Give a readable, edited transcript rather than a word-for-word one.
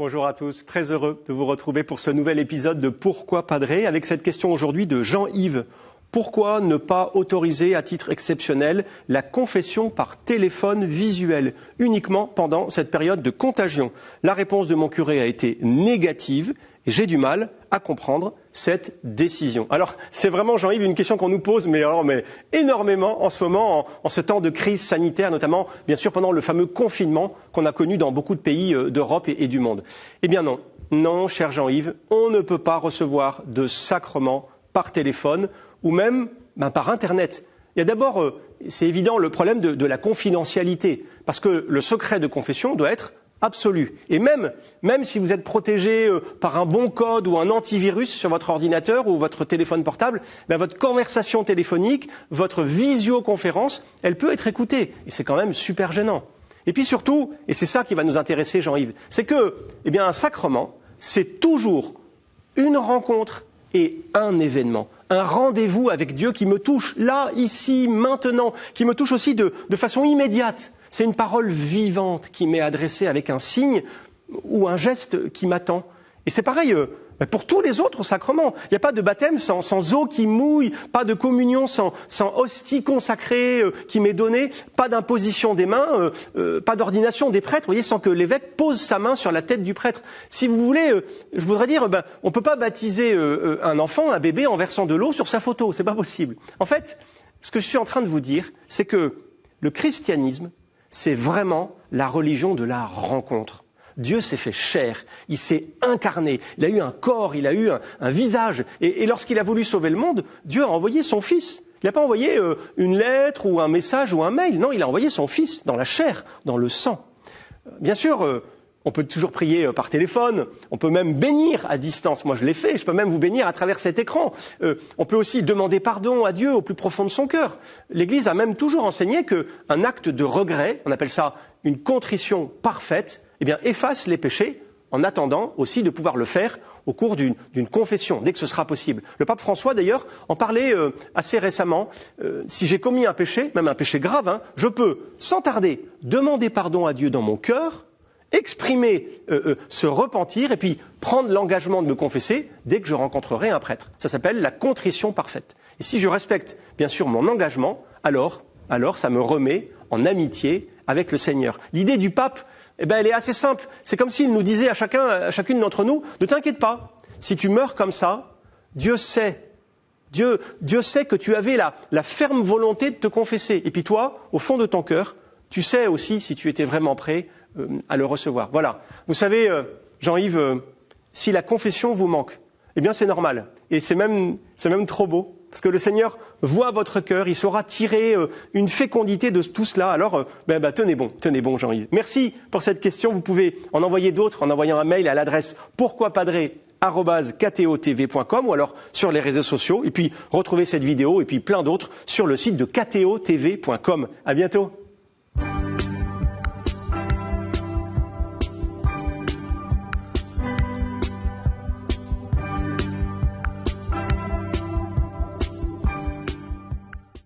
Bonjour à tous, très heureux de vous retrouver pour ce nouvel épisode de Pourquoi Padré avec cette question aujourd'hui de Jean-Yves. Pourquoi ne pas autoriser à titre exceptionnel la confession par téléphone visuel uniquement pendant cette période de contagion? La réponse de mon curé a été négative et j'ai du mal à comprendre cette décision. Alors c'est vraiment, Jean-Yves, une question qu'on nous pose mais énormément en ce moment, en ce temps de crise sanitaire, notamment bien sûr pendant le fameux confinement qu'on a connu dans beaucoup de pays d'Europe et du monde. Eh bien non, cher Jean-Yves, on ne peut pas recevoir de sacrement par téléphone ou même par Internet. Il y a d'abord, c'est évident, le problème de la confidentialité, parce que le secret de confession doit être absolu. Et même si vous êtes protégé par un bon code ou un antivirus sur votre ordinateur ou votre téléphone portable, votre conversation téléphonique, votre visioconférence, elle peut être écoutée. Et c'est quand même super gênant. Et puis surtout, et c'est ça qui va nous intéresser, Jean-Yves, c'est que, un sacrement, c'est toujours une rencontre et un événement, un rendez-vous avec Dieu qui me touche là, ici, maintenant, qui me touche aussi de façon immédiate. C'est une parole vivante qui m'est adressée avec un signe ou un geste qui m'attend. Et c'est pareil pour tous les autres sacrements. Il n'y a pas de baptême sans eau qui mouille, pas de communion sans hostie consacrée qui m'est donnée, pas d'imposition des mains, pas d'ordination des prêtres, vous voyez, sans que l'évêque pose sa main sur la tête du prêtre. Si vous voulez, je voudrais dire, on ne peut pas baptiser un enfant, un bébé, en versant de l'eau sur sa photo, c'est pas possible. En fait, ce que je suis en train de vous dire, c'est que le christianisme, c'est vraiment la religion de la rencontre. Dieu s'est fait chair, il s'est incarné, il a eu un corps, il a eu un visage. Et lorsqu'il a voulu sauver le monde, Dieu a envoyé son Fils. Il n'a pas envoyé une lettre ou un message ou un mail, non, il a envoyé son Fils dans la chair, dans le sang. Bien sûr, on peut toujours prier par téléphone, on peut même bénir à distance. Moi je l'ai fait, je peux même vous bénir à travers cet écran. On peut aussi demander pardon à Dieu au plus profond de son cœur. L'Église a même toujours enseigné qu'un acte de regret, on appelle ça une contrition parfaite, efface les péchés, en attendant aussi de pouvoir le faire au cours d'une confession, dès que ce sera possible. Le pape François, d'ailleurs, en parlait assez récemment. Si j'ai commis un péché, même un péché grave, je peux, sans tarder, demander pardon à Dieu dans mon cœur, exprimer ce repentir et puis prendre l'engagement de me confesser dès que je rencontrerai un prêtre. Ça s'appelle la contrition parfaite. Et si je respecte, bien sûr, mon engagement, alors ça me remet en amitié avec le Seigneur. L'idée du pape, elle est assez simple. C'est comme s'il nous disait à chacune d'entre nous, ne t'inquiète pas, si tu meurs comme ça, Dieu sait que tu avais la ferme volonté de te confesser. Et puis toi, au fond de ton cœur, tu sais aussi si tu étais vraiment prêt à le recevoir. Voilà. Vous savez, Jean-Yves, si la confession vous manque, c'est normal. Et c'est même trop beau. Parce que le Seigneur voit votre cœur, il saura tirer une fécondité de tout cela. Alors, tenez bon, Jean-Yves. Merci pour cette question. Vous pouvez en envoyer d'autres en envoyant un mail à l'adresse pourquoipadré@ktotv.com ou alors sur les réseaux sociaux. Et puis, retrouvez cette vidéo et puis plein d'autres sur le site de ktotv.com. À bientôt.